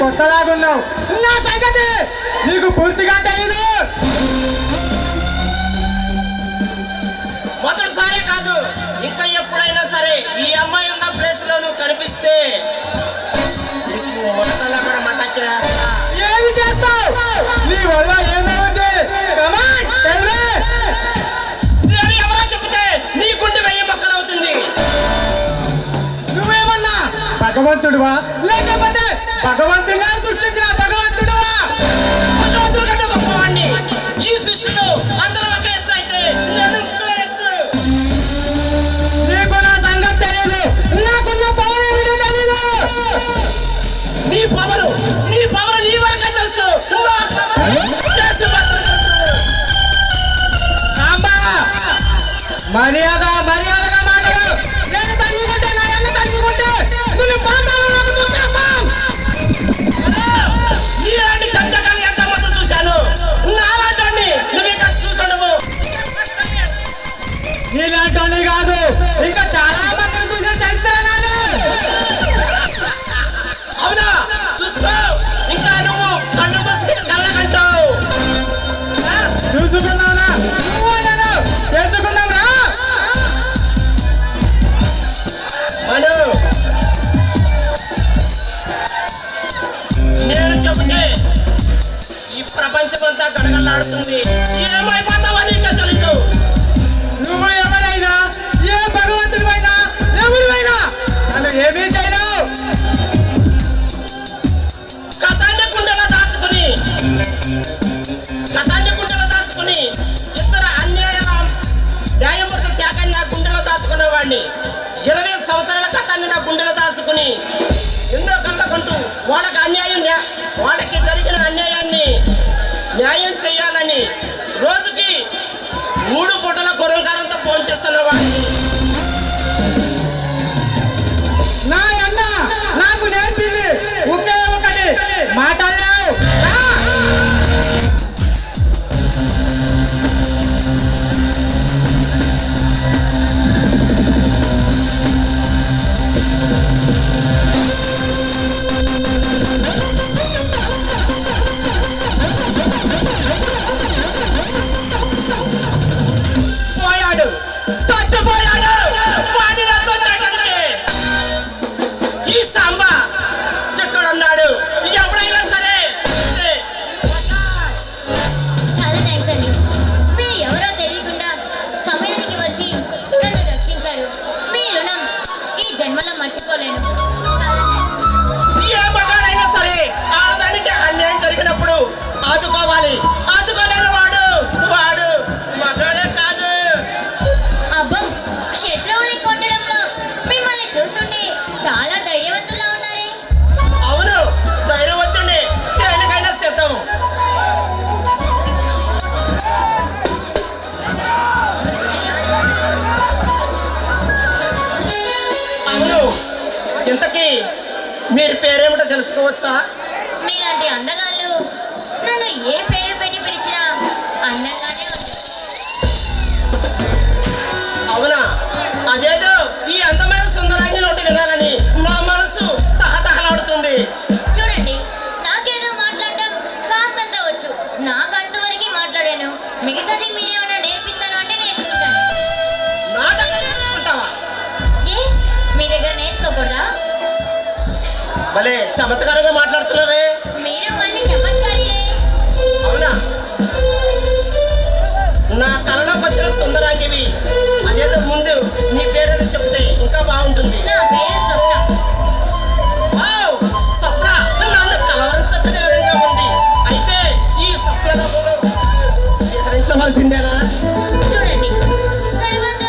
కొత్తలాగున్నావు. నా సంగతి నీకు పూర్తిగా తెలీదు. మొదటిసారే కాదు, ఇంకా ఎప్పుడైనా సరే ఈ అమ్మాయి ఉన్న ప్లేస్ లో నువ్వు కనిపిస్తే ఏమి చేస్తావు? నీ వల్ల ఏమవుతుంది? నేను ఎవరో చెప్తే నీ గుండె 1000 మొక్కలు అవుతుంది. నువ్వేమన్నా భగవంతుడువా లేకపోతే భగవంతుడిగా సృష్టించిన భగవంతుడువా? భగవంతుడు కంటే గొప్పవాడిని. ఈ సృష్టిలో అందరూ ఒక ఎత్తు అయితే నేను ఇంకో ఎత్తు. నీకు నా సంగతి తెలియదు. నాకున్న పవర్ ఏమిటో తెలీదు. నీ పవరు నీ వరకే తెలుసు. మర్యాదగా మాట్లాడు. నేను తల్లికుంటే నా ఎన్న తల్లికుంటే నువ్వు పాతాళంలోకి దూకేస్తావు. నీలాంటి చంచకాలు ఎంతమంది చూశాను. నాలాంటి నువ్వు ఇక్కడ చూసుండవు. నీలాంటి కాదు, ఇంకా చాలా మందిని చూసిన చరిత్ర నాది. అవునా? చూసుకో, ఇంకా నువ్వు కళ్ళు మూసుకుని కళ్ళకంటావు. చూసుకున్నావునా? నువ్వు నేను తెలుసుకుందాం రా. నేను చెబితే ఈ ప్రపంచమంతా గడగడలాడుతుంది. ఏమైపోతావో నీకే తెలీదు. నువ్వు ఎవరైనా, ఏ భగవంతుడివైనా, ఎవరివైనా నన్ను ఏమీ చేయలేవు. గతాన్ని గుండెలో దాచుకుని ఇద్దరు న్యాయమూర్తుల త్యాగాన్ని నా గుండెలో దాచుకున్న వాడిని, 20 సంవత్సరాల గతాన్ని నా గుండెలో దాచుకుని ఎన్నో కళ్ళకుంటూ వాళ్ళకి జరిగిన అన్యాయాన్ని న్యాయం చేయాలని రోజుకి 3 పూటల కొరంకారంతో ఫోన్ చేస్తున్న వాడిని. నా అన్న నాకు నేర్పింది ఒకే ఒకటి, మాటలేవు. ఈ సాంబా ఎక్కడున్నాడు? ఎవడైనా సరే. చాలా థ్యాంక్స్ అండి. మీరు ఎవరో తెలియకుండా సమయానికి వచ్చి నన్ను రక్షించారు. మీ రుణం ఈ జన్మలో మర్చిపోలేను. ఏ మగాడైనా సరే ఆడదానికి అన్యాయం జరిగినప్పుడు ఆదుకోవాలి. ఆదుకోలేని వాడు మగాడే కాదు. అబ్బం, శత్రువుని కొట్టడంలో మిమ్మల్ని చూస్తుంటే చాలా ధైర్యవంతుల్లా ఉన్నారే. అవును, ధైర్యవంతుడే. దేనికైనా సిద్ధం. అవును, ఇంతకీ మీరు పేరేమిటో తెలుసుకోవచ్చా? మీలాంటి అందగాళ్ళు నన్ను ఏ పేరు పెట్టి పిలిచినా అందంగానే ఉంది. అవునా? అదేదో ఈ అందమైన సుందరాంగి నోటి వినాలని నా మనసు తహతహలాడుతుంది. చూడండి, నాకేదో మాట్లాడటం కాస్తంత వచ్చు. నాకు అంతవరకు మాట్లాడాను. మిగతాది మీరేమన్నా నేర్పిస్తాను అంటే నేర్చుకుంటాను. నా దగ్గర నేర్చుకుంటావా? ఏ, మీ దగ్గర నేర్చుకోకూడదా? భలే చమత్కారంగా మాట్లాడుతున్నావే. మీరు మళ్ళీ చమత్కారీలే. అవునా? నా కళలోకి వచ్చిన సుందరాంగివి. అదేదో ముందు నీ పేరేదో చెప్తే ఇంకా బాగుంటుంది. నా పేరు స్వప్న. స్వప్న నన్ను కలవరంతట్టుగా విధంగా ఉంది. అయితే ఈ స్వప్నలో ఎదిరించవలసిందేనా? చూడండి, తర్వాత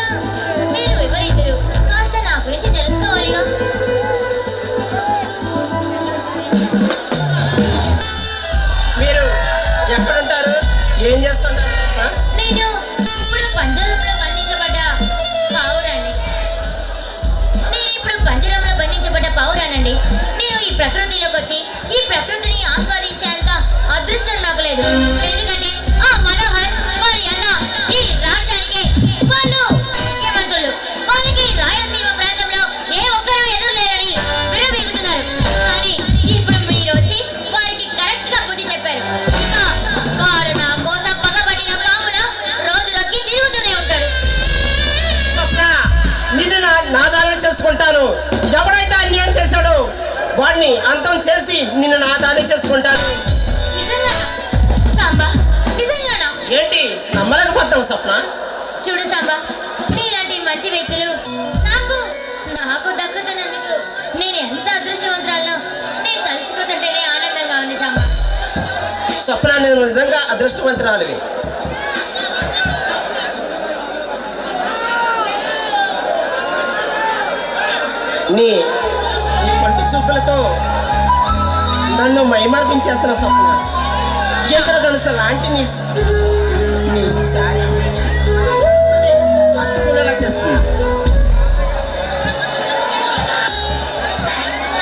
మీరు ఎవరిద్దరు కాస్త నా గురించి తెలుసుకోవాలిగా. మీరు ఎక్కడుంటారు? ఏం చేస్తుంటారు? నేను ఇప్పుడు పంజరంలో బంధించబడ్డ పావురానండి. నేను ఈ ప్రకృతిలోకి వచ్చి ఈ ప్రకృతిని ఆస్వాదించేంత అదృష్టం నాకు లేదు. ఎందుకంటే ఆ మనోహర్ వారి అన్న ఈ రాష్ట్రానికి వాళ్ళు ముఖ్యమంత్రులు. వాళ్ళకి రాయలసీమ ప్రాంతంలో ఏ ఒక్కరూ ఎదురులేరని విరవీగుతున్నారు. కానీ ఇప్పుడు మీరు వచ్చి నా దానిని చేసుకుంటాను. ఎవడైతే అన్యాయం చేశాడో వాడిని అంతం చేసి నిన్ను నా దాన్ని చేసుకుంటాను. నిజంగానా? సాంబా, నిజంగానా? ఏంటి నమ్మలేకపోతావు స్వప్న? చూడు సాంబా, మీలాంటి మంచి వ్యక్తులు నాకు నాకు దక్కుతున్నందుకు నేను ఎంత అదృష్టవంతురాలను నేను తలుచుకుంటుంటేనే ఆనందంగా ఉంది సాంబా. స్వప్న, నేను నిజంగా అదృష్టవంతురాలివి. నీ పంటి చూపులతో నన్ను మైమర్పించేస్తున్న స్వప్న. ఇంద్రధనుసు లాంటి నీ